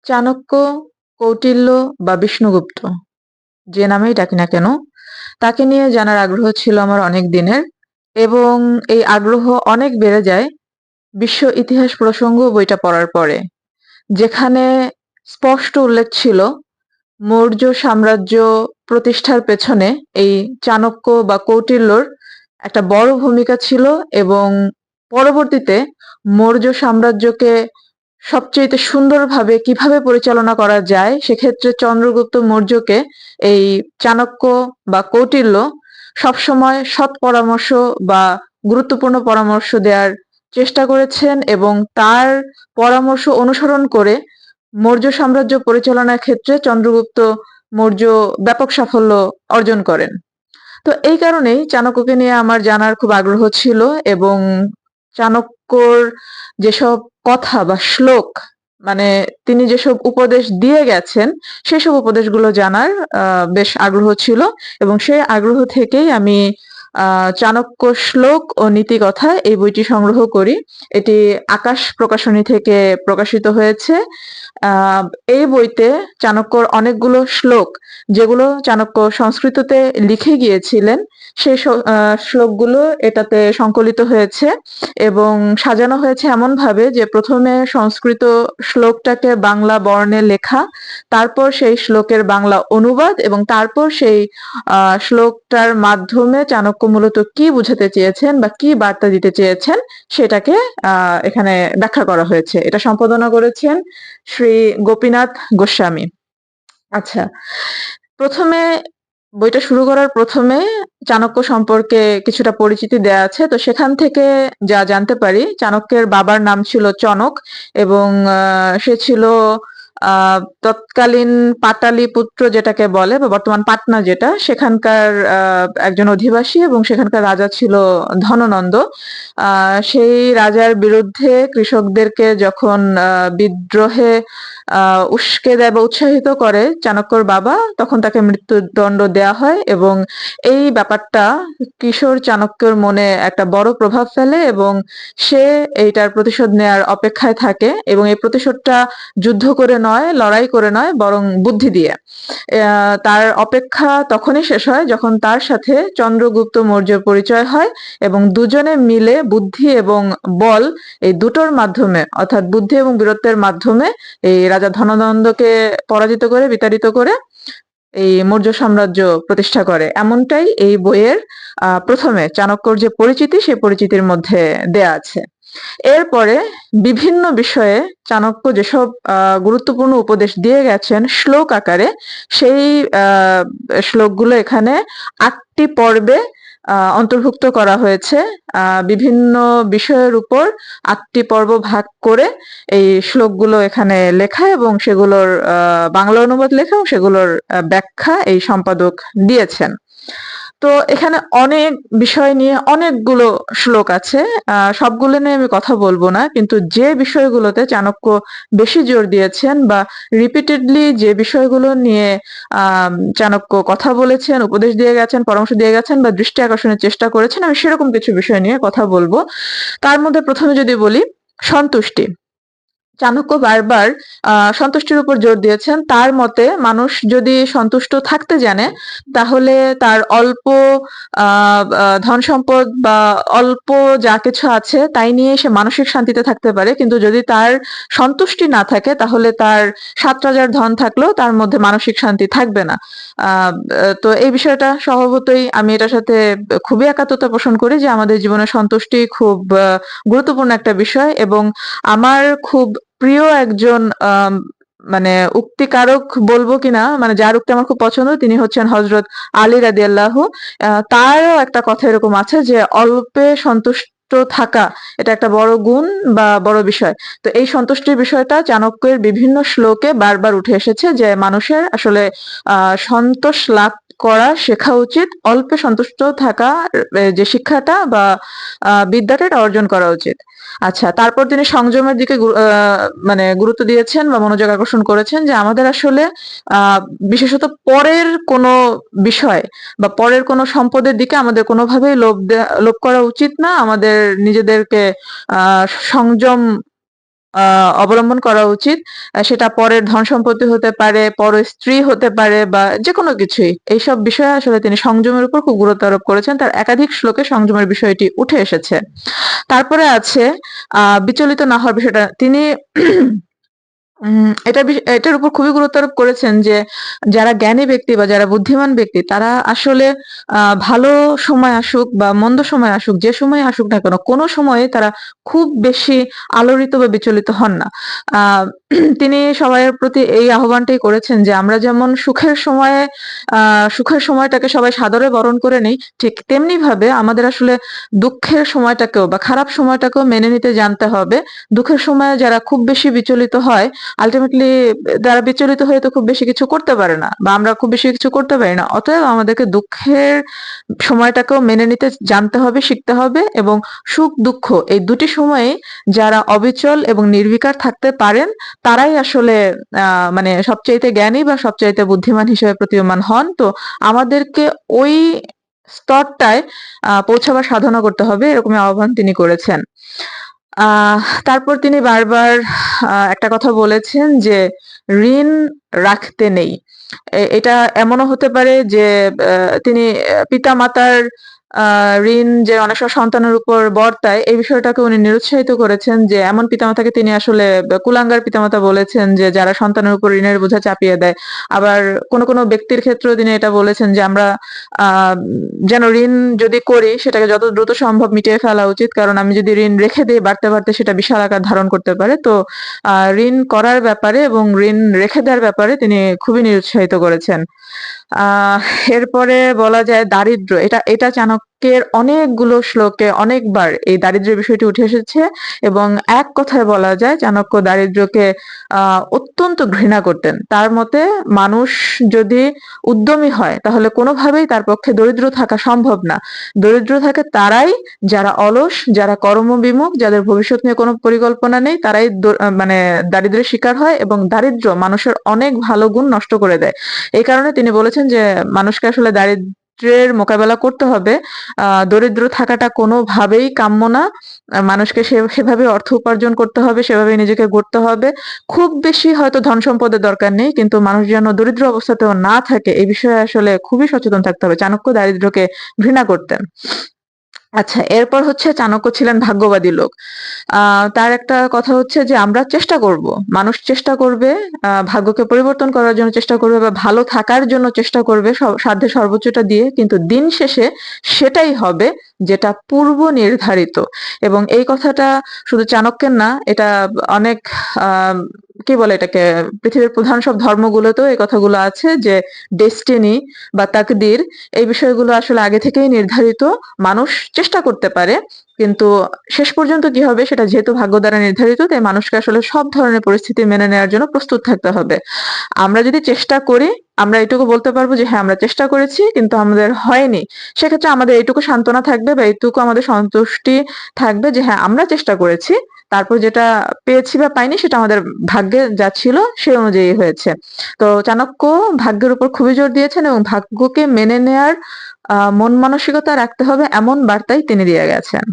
চাণক্য, কৌটিল্য বা বিষ্ণুগুপ্ত যে নামেই ডাকি না কেন, তাকে নিয়ে জানার আগ্রহ ছিল আমার অনেক দিনের এবং এই আগ্রহ অনেক বেড়ে যায় বিশ্ব ইতিহাস প্রসঙ্গ বইটা পড়ার পরে, যেখানে স্পষ্ট উল্লেখ ছিল মৌর্য সাম্রাজ্য প্রতিষ্ঠার পেছনে এই চাণক্য বা কৌটিল্যর একটা বড় ভূমিকা ছিল এবং পরবর্তীতে মৌর্য সাম্রাজ্যকে সবচেয়ে সুন্দরভাবে কিভাবে পরিচালনা করা যায় সেক্ষেত্রে চন্দ্রগুপ্ত মৌর্যকে এই চাণক্য বা কৌটিল্য সবসময় সৎ পরামর্শ বা গুরুত্বপূর্ণ পরামর্শ দেওয়ার চেষ্টা করেছেন এবং তার পরামর্শ অনুসরণ করে মৌর্য সাম্রাজ্য পরিচালনার ক্ষেত্রে চন্দ্রগুপ্ত মৌর্য ব্যাপক সাফল্য অর্জন করেন। তো এই কারণেই চাণক্যকে নিয়ে আমার জানার খুব আগ্রহ ছিল এবং চাণক্যর যেসব কথা বা শ্লোক, মানে তিনি যেসব উপদেশ দিয়ে গেছেন সেসব উপদেশগুলো জানার বেশ আগ্রহ ছিল এবং সেই আগ্রহ থেকেই আমি চাণক্য শ্লোক ও নীতিকথা এই বইটি সংগ্রহ করি। এটি আকাশ প্রকাশনী থেকে প্রকাশিত হয়েছে। এই বইতে চাণক্যর অনেকগুলো শ্লোক, যেগুলো চাণক্য সংস্কৃততে লিখে গিয়েছিলেন, সেই শ্লোকগুলো এটাতে সংকলিত হয়েছে এবং সাজানো হয়েছে এমন ভাবে যে প্রথমে সংস্কৃত শ্লোকটাকে বাংলা বর্ণে লেখা, তারপর সেই শ্লোকের বাংলা অনুবাদ এবং তারপর সেই শ্লোকটার মাধ্যমে চাণক্য মূলত কি বুঝাতে চেয়েছেন বা কি বার্তা দিতে চেয়েছেন সেটাকে এখানে ব্যাখ্যা করা হয়েছে। এটা সম্পাদনা করেছেন শ্রী গোপীনাথ গোস্বামী। আচ্ছা, প্রথমে বইটা শুরু করার প্রথমে চাণক্য সম্পর্কে কিছুটা পরিচিতি দেয়া আছে। তো সেখান থেকে যা জানতে পারি, চাণক্যের বাবার নাম ছিল চনক এবং সে ছিল তৎকালীন পাটালিপুত্র যেটাকে বলে বা বর্তমান পাটনা যেটা, সেখানকার একজন অধিবাসী এবং সেখানকার রাজা ছিল ধননন্দ। সেই রাজার বিরুদ্ধে কৃষকদেরকে যখন বিদ্রোহে উস্কে দেয় বা উৎসাহিত করে চাণক্যর বাবা, তখন তাকে মৃত্যুদণ্ড দেয়া হয় এবং এই ব্যাপারটা কিশোর চাণক্যর মনে একটা বড় প্রভাব ফেলে এবং সে এইটার প্রতিশোধ নেয়ার অপেক্ষায় থাকে এবং এই প্রতিশোধটা যুদ্ধ করে নয়, লড়াই করে নয়, বরং বুদ্ধি দিয়ে। তার অপেক্ষা তখনই শেষ হয় যখন তার সাথে চন্দ্রগুপ্ত মৌর্যের পরিচয় হয় এবং দুজনে মিলে বুদ্ধি এবং বল এই দুটোর মাধ্যমে, অর্থাৎ বুদ্ধি এবং বীরত্বের মাধ্যমে এই রাজা ধননন্দকে পরাজিত করে, বিতাড়িত করে এই মৌর্য সাম্রাজ্য প্রতিষ্ঠা করে। এমনটাই এই বইয়ের প্রথমে চাণক্যর যে পরিচিতি, সেই পরিচিতির মধ্যে দেয়া আছে। এরপরে বিভিন্ন বিষয়ে চাণক্য যেসব গুরুত্বপূর্ণ উপদেশ দিয়ে গেছেন শ্লোক আকারে, সেই শ্লোকগুলো এখানে ৮টি পর্বে অন্তর্ভুক্ত করা হয়েছে। বিভিন্ন বিষয়ের উপর ৮টি পর্ব ভাগ করে এই শ্লোকগুলো এখানে লেখা এবং সেগুলোর বাংলা অনুবাদ লেখা এবং সেগুলোর ব্যাখ্যা এই সম্পাদক দিয়েছেন। তো এখানে অনেক বিষয় নিয়ে অনেকগুলো শ্লোক আছে, সবগুলো নিয়ে আমি কথা বলবো না, কিন্তু যে বিষয়গুলোতে চাণক্য বেশি জোর দিয়েছেন বা রিপিটেডলি যে বিষয়গুলো নিয়ে চাণক্য কথা বলেছেন, উপদেশ দিয়ে গেছেন, পরামর্শ দিয়ে গেছেন বা দৃষ্টি আকর্ষণের চেষ্টা করেছেন, আমি সেরকম কিছু বিষয় নিয়ে কথা বলবো। তার মধ্যে প্রথমে যদি বলি সন্তুষ্টি, চাণক্য বারবার সন্তুষ্টির উপর জোর দিয়েছেন। তার মতে মানুষ যদি সন্তুষ্ট থাকতে জানে তাহলে তার অল্প ধন সম্পদ বা অল্প যা কিছু আছে তাই নিয়ে সে মানসিক শান্তিতে থাকতে পারে, কিন্তু যদি তার সন্তুষ্টি না থাকে তাহলে তার ৭ রাজার ধন থাকলেও তার মধ্যে মানসিক শান্তি থাকবে না। তো এই বিষয়টা স্বভাবতই আমি এটার সাথে খুবই একাত্মতা পোষণ করি যে আমাদের জীবনে সন্তুষ্টি খুব গুরুত্বপূর্ণ একটা বিষয় এবং আমার খুব প্রিয় একজন মানে উক্তিকারক বলবো কিনা, মানে যার উক্তি আমার খুব পছন্দ, তিনি হচ্ছেন হযরত আলী রাদিয়াল্লাহু। তারও একটা কথা এরকম আছে যে অল্পে সন্তুষ্ট থাকা এটা একটা বড় গুণ বা বড় বিষয়। তো এই সন্তুষ্টির বিষয়টা চাণক্যের বিভিন্ন শ্লোকে বারবার উঠে এসেছে যে মানুষের আসলে সন্তোষ লাভ করা শেখা উচিত, অল্পে সন্তুষ্ট থাকা যে শিক্ষাটা বা বিদ্যাটা এটা অর্জন করা উচিত। আচ্ছা, তারপর তিনি সংযমের দিকে মানে গুরুত্ব দিয়েছেন বা মনোযোগ আকর্ষণ করেছেন যে আমাদের আসলে বিশেষত পরের কোনো বিষয় বা পরের কোনো সম্পদের দিকে আমাদের কোনোভাবেই লোভ করা উচিত না। আমাদের নিজেদেরকে সংযম অবলম্বন করা উচিত। সেটা পরের ধন-সম্পত্তি হতে পারে, পরের স্ত্রী হতে পারে বা যেকোনো কিছুই। এইসব বিষয়ে আসলে তিনি সংযমের উপর খুব গুরুত্ব আরোপ করেছেন। তার একাধিক শ্লোকে সংযমের বিষয়টি উঠে এসেছে। তারপরে আছে বিচলিত না হওয়ার বিষয়টা। তিনি এটার উপর খুবই গুরুত্ব আরোপ করেছেন যে, যারা জ্ঞানী ব্যক্তি বা যারা বুদ্ধিমান ব্যক্তি তারা আসলে ভালো সময় আসুক বা মন্দ সময় আসুক, যে সময় আসুক না কেন, কোনো সময়ে তারা খুব বেশি আলোড়িত বা বিচলিত হন না। আ তিনি সবাইয়ের প্রতি এই আহ্বানটাই করেছেন যে, আমরা যেমন সুখের সময়টাকে সবাই সাদরে বরণ করে নেই, ঠিক তেমনিভাবে আমাদের আসলে দুঃখের সময়টাকেও বা খারাপ সময়টাকেও মেনে নিতে জানতে হবে। দুঃখের সময়ে যারা খুব বেশি বিচলিত হয়, আল্টিমেটলি তারা বিচলিত হয়ে তো খুব বেশি কিছু করতে পারে না বা আমরা খুব বেশি কিছু করতে পারি না। অতএব আমাদেরকে দুঃখের সময়টাকেও মেনে নিতে জানতে হবে, শিখতে হবে এবং সুখ-দুঃখ এই দুটি সময়েই যারা অবিচল এবং নির্বিকার থাকতে পারেন তারাই আসলে মানে সবচাইতে জ্ঞানী বা সবচাইতে বুদ্ধিমান হিসেবে প্রতীয়মান হন। তো আমাদেরকে ওই স্তরটায় পৌঁছাবার সাধনা করতে হবে, এরকমই আহ্বান তিনি করেছেন। আহ তারপর তিনি বারবার একটা কথা বলেছেন যে, ঋণ রাখতে নেই। এটা এমনও হতে পারে যে তিনি পিতামাতার ঋণ যে অনেক সময় সন্তানের উপর বর্তায়, এই বিষয়টাকে উনি নিরুৎসাহিত করেছেন যে, এমন পিতামাতাকে তিনি আসলে কুলাঙ্গার পিতামাতা বলেছেন যে, যারা সন্তানের উপর ঋণের বোঝা চাপিয়ে দেয়। আবার কোনো ব্যক্তির ক্ষেত্রেও তিনি এটা বলেছেন যে, আমরা আ যেন ঋণ যদি করি সেটাকে যত দ্রুত সম্ভব মিটিয়ে ফেলা উচিত। কারণ আমি যদি ঋণ রেখে দেই বাড়তে সেটা বিশাল আকার ধারণ করতে পারে। তো ঋণ করার ব্যাপারে এবং ঋণ রেখে দেওয়ার ব্যাপারে তিনি খুবই নিরুৎসাহিত করেছেন। আহ এরপরে বলা যায় দারিদ্র্য। এটা চাণক্যের অনেকগুলো শ্লোকে অনেকবার এই দারিদ্র্যের বিষয়টি উঠে এসেছে এবং এক কথায় বলা যায় চাণক্য দারিদ্র্যকে অত্যন্ত ঘৃণা করতেন। তার মতে মানুষ যদি উদ্যমী হয় তাহলে কোনোভাবেই তার পক্ষে দরিদ্র থাকা সম্ভব না। দরিদ্র থাকে তারাই যারা অলস, যারা কর্মবিমুখ, যাদের ভবিষ্যৎ নিয়ে কোনো পরিকল্পনা নেই, তারাই মানে দারিদ্র্যের শিকার হয় এবং দারিদ্র্য মানুষের অনেক ভালো গুণ নষ্ট করে দেয়। এই কারণে তিনি বলেছেন যে, মানুষকে আসলে দারিদ্র্যের মোকাবেলা করতে হবে। দরিদ্র থাকাটা কোনোভাবেই কাম্য না। মানুষকে সেভাবে অর্থ উপার্জন করতে হবে, সেভাবে নিজেকে গড়তে হবে। খুব বেশি হয়তো ধন সম্পদের দরকার নেই, কিন্তু মানুষ যেন দরিদ্র অবস্থাতেও না থাকে এই বিষয়ে আসলে খুবই সচেতন থাকতে হবে। চাণক্য দারিদ্র্যকে ঘৃণা করতেন। আচ্ছা, এরপর হচ্ছে চাণক্য ছিলেন ভাগ্যবাদী লোক। তার একটা কথা হচ্ছে যে, আমরা চেষ্টা করব। মানুষ চেষ্টা করবে, ভাগ্যকে পরিবর্তন করার জন্য চেষ্টা করবে বা ভালো থাকার জন্য চেষ্টা করবে সাধ্যের সর্বোচ্চটা দিয়ে। কিন্তু দিন শেষে সেটাই হবে যেটা পূর্ব নির্ধারিত। এবং এই কথাটা শুধু চাণক্যের না, এটা অনেক আ কি বলে এটাকে, পৃথিবীর প্রধান সব ধর্মগুলোতেও এই কথাগুলো আছে যে, ডেস্টিনি বা তাকদির এই বিষয়গুলো আসলে আগে থেকেই নির্ধারিত। মানুষ চেষ্টা করতে পারে, কিন্তু শেষ পর্যন্ত কি হবে সেটা যেহেতু ভাগ্য দ্বারা নির্ধারিত, তাই মানুষকে আসলে সব ধরনের পরিস্থিতি মেনে নেওয়ার জন্য প্রস্তুত থাকতে হবে। আমরা যদি চেষ্টা করি, আমরা এটুকু বলতে পারবো যে, হ্যাঁ, আমরা চেষ্টা করেছি কিন্তু আমাদের হয়নি। সেক্ষেত্রে আমাদের এইটুকু সান্ত্বনা থাকবে বা এইটুকু আমাদের সন্তুষ্টি থাকবে যে, হ্যাঁ, আমরা চেষ্টা করেছি। তারপর যেটা পেয়েছি বা পাইনি সেটা আমাদের ভাগ্যে যা ছিল সেই অনুযায়ী হয়েছে। তো চাণক্য ভাগ্যের উপর খুবই জোর দিয়েছেন এবং ভাগ্যকে মেনে নেয়ার মন মানসিকতা রাখতে হবে এমন বার্তাই তিনি দিয়ে গেছেন।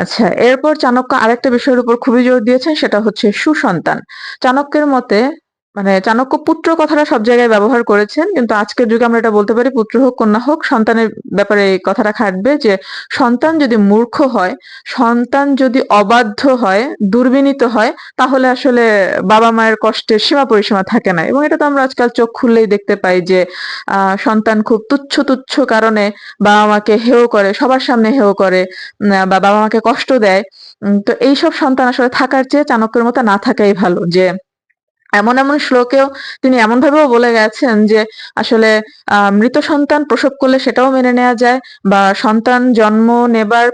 আচ্ছা, এরপর চাণক্য আরেকটা বিষয়ের উপর খুবই জোর দিয়েছেন, সেটা হচ্ছে সুসন্তান। চাণক্যের মতে, মানে চাণক্য পুত্র কথাটা সব জায়গায় ব্যবহার করেছেন, কিন্তু আজকের যুগে আমরা এটা বলতে পারি পুত্র হোক কন্যা হোক, সন্তানের ব্যাপারে এই কথাটা খাটবে যে, সন্তান যদি মূর্খ হয়, সন্তান যদি অবাধ্য হয়, দুর্বিনীত হয়, তাহলে আসলে বাবা মায়ের কষ্টের সীমা পরিসীমা থাকে না। এবং এটা তো আমরা আজকাল চোখ খুললেই দেখতে পাই যে, সন্তান খুব তুচ্ছ কারণে বাবা মাকে হেয় করে, সবার সামনে হেয় করে বা বাবা মাকে কষ্ট দেয়। তো এইসব সন্তান আসলে থাকার চেয়ে চাণক্যের মতো না থাকাই ভালো। যে এমন শ্লোকেও তিনি এমনভাবেও বলে গেছেন যে, আসলে মৃত সন্তান প্রসব করলে সেটাও মেনে নেয়া যায় বা সন্তান জন্ম নেবার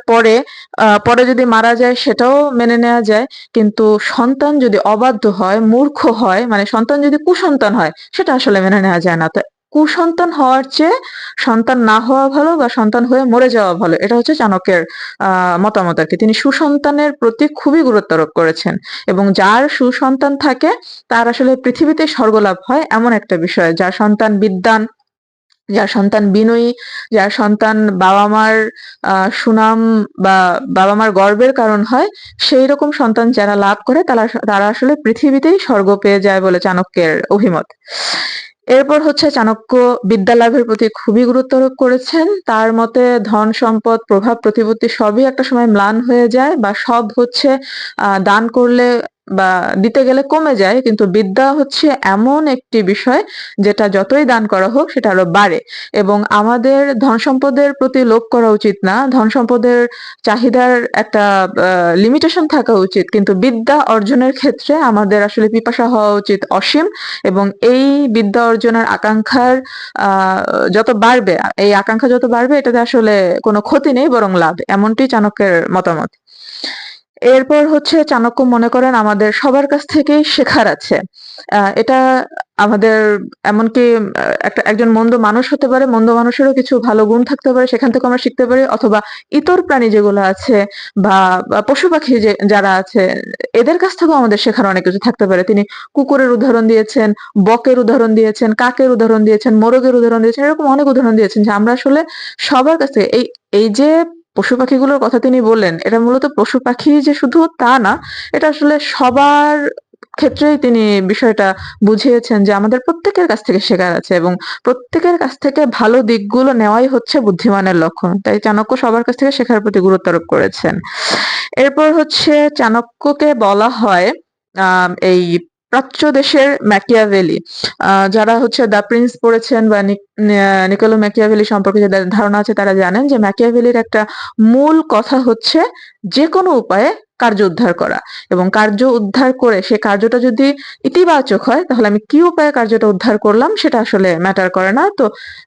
পরে যদি মারা যায় সেটাও মেনে নেয়া যায়। কিন্তু সন্তান যদি অবাধ্য হয়, মূর্খ হয়, মানে সন্তান যদি কুসন্তান হয় সেটা আসলে মেনে নেয়া যায় না। তো কুসন্তান হওয়ার চেয়ে সন্তান না হওয়া ভালো বা সন্তান হয়ে মরে যাওয়া ভালো। এটা হচ্ছে চাণক্যের মতামত আরকি। তিনি সুসন্তানের প্রতি খুবই গুরুত্ব আরোপ করেছেন এবং যার সুসন্তান থাকে তার আসলে পৃথিবীতে স্বর্গলাভ হয় এমন একটা বিষয়। যার সন্তান বিদ্বান, যার সন্তান বিনয়ী, যার সন্তান বাবা-মার সুনাম বা বাবা-মার গর্বের কারণ হয়, সেই রকম সন্তান যারা লাভ করে তারা আসলে পৃথিবীতেই স্বর্গ পেয়ে যায় বলে চাণক্যের অভিমত। এরপর হচ্ছে চাণক্য বিদ্যা লাভের প্রতি খুবই গুরুত্ব আরোপ করেছেন। তার মতে ধন সম্পদ, প্রভাব প্রতিপত্তি সবই একটা সময় ম্লান হয়ে যায় বা সব হচ্ছে দান করলে বা দিতে গেলে কমে যায়, কিন্তু বিদ্যা হচ্ছে এমন একটি বিষয় যেটা যতই দান করা হোক সেটা আরো বাড়ে। এবং আমাদের ধন সম্পদের প্রতি লোভ করা উচিত না, ধন সম্পদের চাহিদার একটা লিমিটেশন থাকা উচিত, কিন্তু বিদ্যা অর্জনের ক্ষেত্রে আমাদের আসলে পিপাসা হওয়া উচিত অসীম। এবং এই বিদ্যা অর্জনের আকাঙ্ক্ষার যত বাড়বে, এই আকাঙ্ক্ষা যত বাড়বে, এটাতে আসলে কোনো ক্ষতি নেই বরং লাভ, এমনটি চাণক্যের মতামত। এরপর হচ্ছে চাণক্য মনে করেন আমাদের সবার কাছ থেকেই শেখার আছে। এটা আমাদের এমনকি একজন মন্দ মানুষ হতে পারে, মন্দ মানুষেরও কিছু ভালো গুণ থাকতে পারে, সেখান থেকে আমরা শিখতে পারি, অথবা ইতর প্রাণী যেগুলো আছে বা পশু পাখি যারা আছে এদের কাছ থেকেও আমাদের শেখার অনেক কিছু থাকতে পারে। তিনি কুকুরের উদাহরণ দিয়েছেন, বকের উদাহরণ দিয়েছেন, কাকের উদাহরণ দিয়েছেন, মোরগের উদাহরণ দিয়েছেন, এরকম অনেক উদাহরণ দিয়েছেন যে আমরা আসলে সবার কাছ থেকে এই যে পশু পাখিগুলোর কথা তিনি বললেন, এটা মূলত পশু পাখি যে শুধু তা না, এটা আসলে সবার ক্ষেত্রেই তিনি বিষয়টা বুঝিয়েছেন যে আমাদের প্রত্যেকের কাছ থেকে শেখার আছে এবং প্রত্যেকের কাছ থেকে ভালো দিকগুলো নেওয়াই হচ্ছে বুদ্ধিমানের লক্ষণ। তাই চাণক্য সবার কাছ থেকে শেখার প্রতি গুরুত্ব আরোপ করেছেন। এরপর হচ্ছে চাণক্যকে বলা হয় এই প্রাচ্য দেশের ম্যাকিয়াভেলি। যারা হচ্ছে দ্য প্রিন্স পড়েছেন বা নিকোলো ম্যাকিয়াভেলি সম্পর্কে যাদের ধারণা আছে তারা জানেন যে ম্যাকিয়াভেলির একটা মূল কথা হচ্ছে যে কোনো উপায়ে কার্য উদ্ধার করা, এবং কার্য উদ্ধার করে সে কার্যটা যদি ইতিবাচক হয় তাহলে আমি কি উপায়ে কার্যটা উদ্ধার করলাম সেটা আসলে ম্যাটার করে না। তো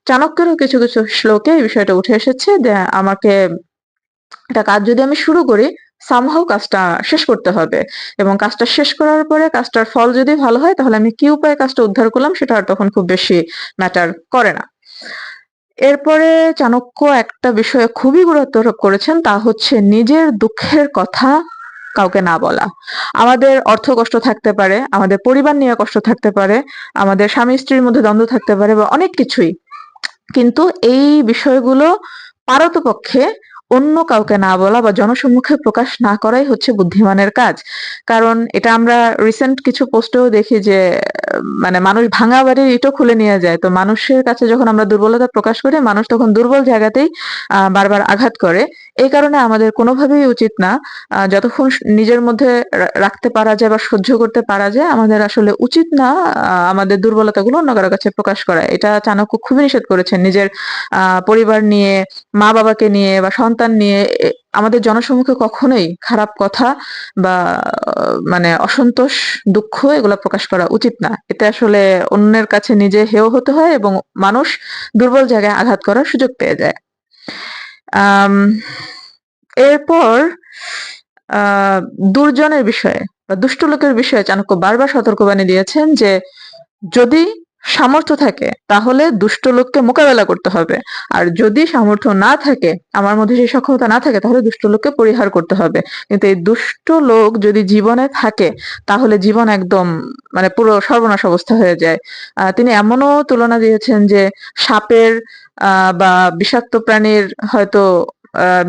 চাণক্যেরও কিছু কিছু শ্লোকে এই বিষয়টা উঠে এসেছে যে আমাকে একটা কাজ যদি আমি শুরু করি, সামহাউ কাজটা শেষ করতে হবে, এবং কাজটা শেষ করার পরে কাজটার ফল যদি ভালো হয় তাহলে আমি কি উপায়ে কাজটা উদ্ধার করলাম সেটা আর তখন খুব বেশি ম্যাটার করে না। এরপরে চাণক্য একটা বিষয়ে খুবই গুরুত্ব আরোপ করেছেন, তা হচ্ছে নিজের দুঃখের কথা কাউকে না বলা। আমাদের অর্থ কষ্ট থাকতে পারে, আমাদের পরিবার নিয়ে কষ্ট থাকতে পারে, আমাদের স্বামী স্ত্রীর মধ্যে দ্বন্দ্ব থাকতে পারে বা অনেক কিছুই, কিন্তু এই বিষয়গুলো পারতপক্ষে অন্য কাউকে না বলা বা জনসম্মুখে প্রকাশ না করাই হচ্ছে বুদ্ধিমানের কাজ। কারণ এটা আমরা রিসেন্ট কিছু পোস্টেও দেখি যে মানে মানুষ ভাঙা বাড়ির ইটও খুলে নিয়ে যায়। তো মানুষের কাছে যখন আমরা দুর্বলতা প্রকাশ করি, মানুষ তখন দুর্বল জায়গাতেই বারবার আঘাত করে। এই কারণে আমাদের কোনোভাবেই উচিত না, যতক্ষণ নিজের মধ্যে রাখতে পারা যায় বা সহ্য করতে পারা যায়, আমাদের আসলে উচিত না আমাদের দুর্বলতাগুলো অন্য কারো কাছে প্রকাশ করা। এটা চাণক্য খুবই নিষেধ করেছেন। নিজের পরিবার নিয়ে, মা বাবাকে নিয়ে বা সন্তান নিয়ে আমাদের জনসম্মুখে কখনোই খারাপ কথা বা মানে অসন্তোষ, দুঃখ এগুলা প্রকাশ করা উচিত না। এতে আসলে অন্যের কাছে নিজে হেয় হতে হয় এবং মানুষ দুর্বল জায়গায় আঘাত করার সুযোগ পেয়ে যায়। আম এরপর দুর্জনের বিষয়ে বা দুষ্ট লোকের বিষয়ে চাণক্য বারবার সতর্কবাণী দিয়েছেন যে যদি সামর্থ্য থাকে তাহলে দুষ্ট লোককে মোকাবেলা করতে হবে, আর যদি সামর্থ্য না থাকে, আমার মধ্যে সেই সক্ষমতা না থাকে, তাহলে দুষ্ট লোককে পরিহার করতে হবে। কিন্তু এই দুষ্ট লোক যদি জীবনে থাকে তাহলে জীবন একদম মানে পুরো সর্বনাশ অবস্থা হয়ে যায়। তিনি এমনও তুলনা দিয়েছেন যে সাপের বা বিষাক্ত প্রাণীর হয়তো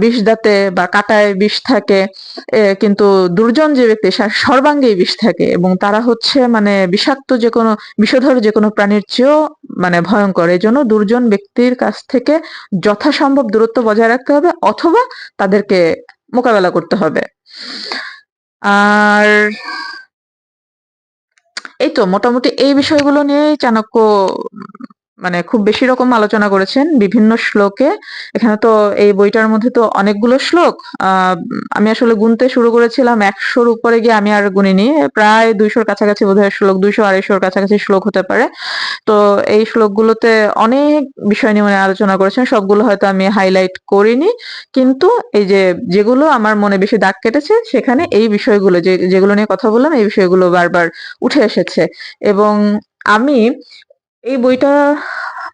বিষ দাঁতে বা কাঁটায় বিষ থাকে, কিন্তু দুর্জন যে ব্যক্তি সর্বাঙ্গেই বিষ থাকে, এবং তারা হচ্ছে মানে বিষাক্ত যে কোনো বিষধর যে কোনো প্রাণীর চেয়েও মানে ভয়ঙ্কর। এই জন্য দুর্জন ব্যক্তির কাছ থেকে যথাসম্ভব দূরত্ব বজায় রাখতে হবে অথবা তাদেরকে মোকাবেলা করতে হবে। আর এই তো মোটামুটি এই বিষয়গুলো নিয়েই চাণক্য মানে খুব বেশি রকম আলোচনা করেছেন বিভিন্ন শ্লোকে। এখানে তো এই বইটার মধ্যে তো অনেকগুলো শ্লোক, আমি আসলে গুনতে শুরু করেছিলাম 100-র উপরে গিয়ে আমি আর গুনিনি, প্রায় 200-র কাছাকাছি বোধহয় শ্লোক, 200-250-র কাছাকাছি শ্লোক হতে পারে। তো এই শ্লোকগুলোতে অনেক বিষয় নিয়ে উনি আলোচনা করেছেন, সবগুলো হয়তো আমি হাইলাইট করিনি, কিন্তু এই যে যেগুলো আমার মনে বেশি দাগ কেটেছে সেখানে এই বিষয়গুলো যেগুলো নিয়ে কথা বললাম এই বিষয়গুলো বারবার উঠে এসেছে। এবং আমি এই বইটা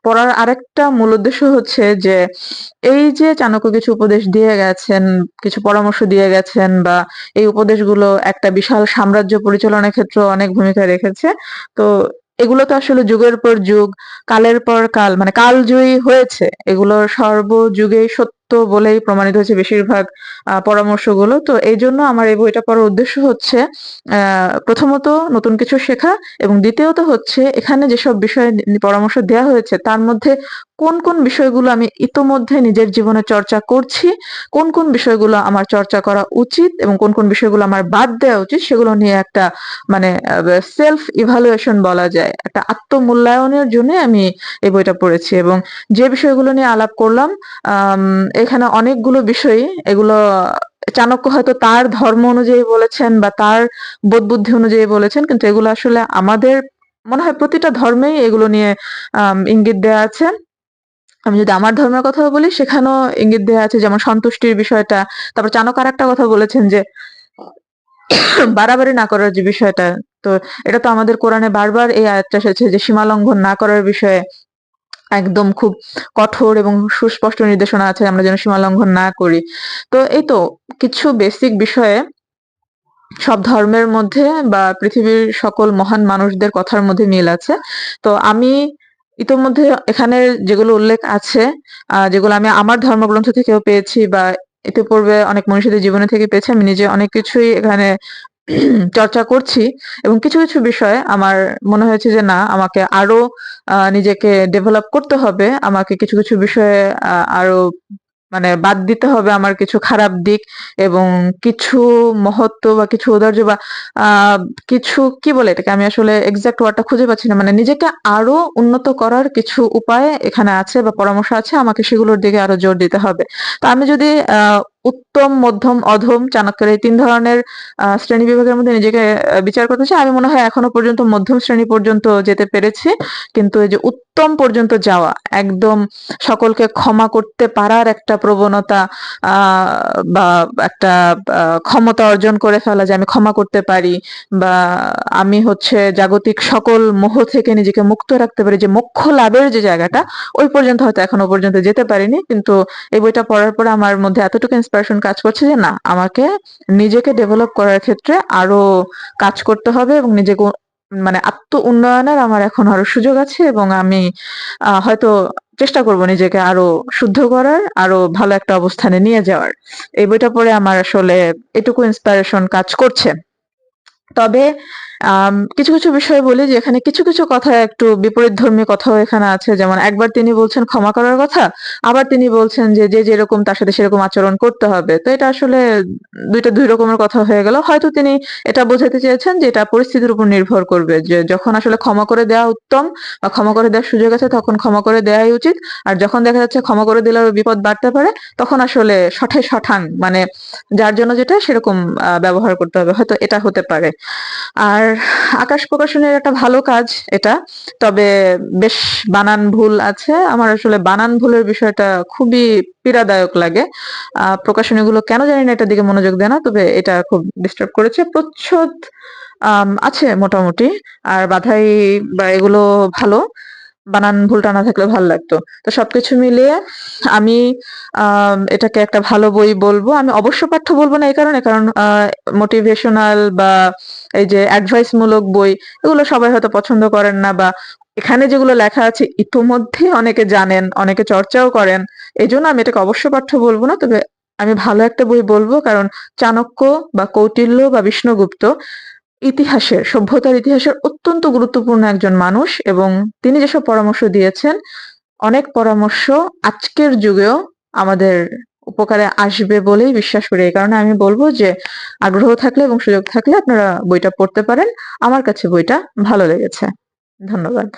পড়ার আরেকটা মূল উদ্দেশ্য হচ্ছে যে এই যে চাণক্য কিছু উপদেশ দিয়ে গেছেন, কিছু পরামর্শ দিয়ে গেছেন, বা এই উপদেশগুলো একটা বিশাল সাম্রাজ্য পরিচালনার ক্ষেত্রে অনেক ভূমিকা রেখেছে। তো এগুলো তো আসলে যুগের পর যুগ, কালের পর কাল মানে কালজয়ী হয়েছে। এগুলো সর্বযুগেই সত্য বলেই প্রমাণিত হয়েছে বেশিরভাগ পরামর্শগুলো। তো এইজন্য আমার এই বইটা পড়ার উদ্দেশ্য হচ্ছে প্রথমত নতুন কিছু শেখা এবং দ্বিতীয়ত হচ্ছে এখানে যেসব বিষয় পরামর্শ দেয়া হয়েছে তার মধ্যে কোন, কোন বিষয়গুলো আমি ইতোমধ্যে নিজের জীবনে চর্চা করছি, কোন, কোন বিষয়গুলো আমার চর্চা করা উচিত এবং কোন, কোন বিষয়গুলো আমার বাদ দেওয়া উচিত সেগুলো নিয়ে একটা মানে সেলফ ইভালুয়েশন বলা যায়। একটা আত্মমূল্যায়নের জন্য আমি এই বইটা পড়েছি এবং যে বিষয়গুলো নিয়ে আলাপ করলাম আম এখানে অনেকগুলো বিষয়ই এগুলো চাণক্য হয়তো তার ধর্ম অনুযায়ী বলেছেন বা তার বোধ-বুদ্ধি অনুযায়ী বলেছেন। কিন্তু এগুলো আসলে আমাদের মনে হয় প্রতিটা ধর্মেই এগুলো নিয়ে ইঙ্গিত দেয়া আছে। আমি যদি আমার ধর্মের কথা বলি সেখানেও ইঙ্গিত দেয়া আছে যেমন সন্তুষ্টির বিষয়টা। তারপর চাণক্য আরেকটা কথা বলেছেন যে বাড়াবাড়ি না করার যে বিষয়টা। তো এটা তো আমাদের কোরআনে বারবার এই আয়াতটা এসেছে যে সীমা লঙ্ঘন না করার বিষয়ে একদম খুব কঠোর এবং সুস্পষ্ট নির্দেশনা আছে আমরা যেন সীমা লঙ্ঘন না করি। তো এই তো কিছু বেসিক বিষয়ে সব ধর্মের মধ্যে বা পৃথিবীর সকল মহান মানুষদের কথার মধ্যে মিল আছে। তো আমি ইতোমধ্যে এখানে যেগুলো উল্লেখ আছে, যেগুলো আমি আমার ধর্মগ্রন্থ থেকেও পেয়েছি বা ইতিপূর্বে অনেক মনীষীদের জীবনী থেকে পেয়েছি, আমি নিজে অনেক কিছুই এখানে চর্চা করছি এবং কিছু, কিছু বিষয়ে আমার মনে হয়েছে যে না আমাকে আরো নিজেকে ডেভেলপ করতে হবে। আমাকে কিছু, কিছু বিষয়ে আরো মানে বাদ দিতে হবে আমার কিছু খারাপ দিক এবং কিছু মহত্ব বা কিছু ঔদার্য বা কিছু কি বলে এটাকে আমি আসলে এক্সাক্ট ওয়ার্ডটা খুঁজে পাচ্ছি না। মানে নিজেকে আরো উন্নত করার কিছু উপায় এখানে আছে বা পরামর্শ আছে। আমাকে সেগুলোর দিকে আরো জোর দিতে হবে। তো আমি যদি উত্তম, মধ্যম, অধম চাণক্যের এই ৩ ধরনের শ্রেণী বিভাগের মধ্যে নিজেকে বিচার করতে চাই। আমি মনে হয় এখনো পর্যন্ত মধ্যম শ্রেণী পর্যন্ত যেতে পেরেছি। কিন্তু এই যে উত্তম পর্যন্ত যাওয়া, একদম সকলকে ক্ষমা করতে পারার একটা প্রবণতা আ বা একটা ক্ষমতা অর্জন করে ফেলা যে আমি ক্ষমা করতে পারি বা আমি হচ্ছে জাগতিক সকল মোহ থেকে নিজেকে মুক্ত রাখতে পারি যে মোক্ষ লাভের যে জায়গাটা, ওই পর্যন্ত হয়তো এখনো পর্যন্ত যেতে পারিনি। কিন্তু এই বইটা পড়ার পরে আমার মধ্যে এতটুকু ইন্সপিরেশন কাজ করছে যে না, আমাকে নিজেকে ডেভেলপ করার ক্ষেত্রে আরো কাজ করতে হবে এবং নিজেকে মানে আত্ম উন্নয়নের আমার এখন আরো সুযোগ আছে এবং আমি হয়তো চেষ্টা করব নিজেকে আরো শুদ্ধ করার, আরো ভালো একটা অবস্থানে নিয়ে যাওয়ার। এই বইটা পড়ে আমার আসলে এটুকু ইন্সপিরেশন কাজ করছে। তবে কিছু, কিছু বিষয় বলি যে এখানে কিছু, কিছু কথা একটু বিপরীতধর্মী কথাও এখানে আছে। যেমন একবার তিনি বলছেন ক্ষমা করার কথা, আবার তিনি বলছেন যে, যে যেরকম তার সাথে সেরকম আচরণ করতে হবে। তো এটা আসলে ২ টা ২ রকমের কথা হয়ে গেল। হয়তো তিনি এটা বোঝাতে চেয়েছেন যে এটা পরিস্থিতির উপর নির্ভর করবে। যে যখন আসলে ক্ষমা করে দেওয়া উত্তম বা ক্ষমা করে দেওয়ার সুযোগ আছে তখন ক্ষমা করে দেওয়াই উচিত। আর যখন দেখা যাচ্ছে ক্ষমা করে দিলেও বিপদ বাড়তে পারে তখন আসলে শঠে শঠাং মানে যার জন্য যেটা সেরকম ব্যবহার করতে হবে। হয়তো এটা হতে পারে। আর আকাশ প্রকাশনের একটা ভালো কাজ এটা। তবে বেশ বানান ভুল আছে। আমার আসলে বানান ভুলের বিষয়টা খুবই পীড়াদায়ক লাগে। প্রকাশনীগুলো কেন জানি না এটার দিকে মনোযোগ দেয় না। তবে এটা খুব ডিস্টার্ব করেছে। প্রচ্ছদ আছে মোটামুটি। আর বাঁধাই বা এগুলো ভালো। বানান ভুলটা না থাকলে ভাল লাগতো। তো সবকিছু মিলিয়ে আমি এটাকে একটা ভালো বই বলবো। আমি অবশ্য পাঠ্য বলবো না এই কারণে কারণ মোটিভেশনাল বা এই যে অ্যাডভাইস মূলক বই এগুলো সবাই হয়তো পছন্দ করেন না বা এখানে যেগুলো লেখা আছে ইতোমধ্যে অনেকে জানেন, অনেকে চর্চাও করেন। এজন্য আমি এটাকে অবশ্য পাঠ্য বলবো না। তবে আমি ভালো একটা বই বলবো কারণ চাণক্য বা কৌটিল্য বা বিষ্ণুগুপ্ত সভ্যতার ইতিহাসের অত্যন্ত গুরুত্বপূর্ণ একজন মানুষ এবং তিনি যেসব পরামর্শ দিয়েছেন, অনেক পরামর্শ আজকের যুগেও আমাদের উপকারে আসবে বলেই বিশ্বাস করি। এই কারণে আমি বলব যে আগ্রহ থাকলে এবং সুযোগ থাকলে আপনারা বইটা পড়তে পারেন। আমার কাছে বইটা ভালো লেগেছে। ধন্যবাদ।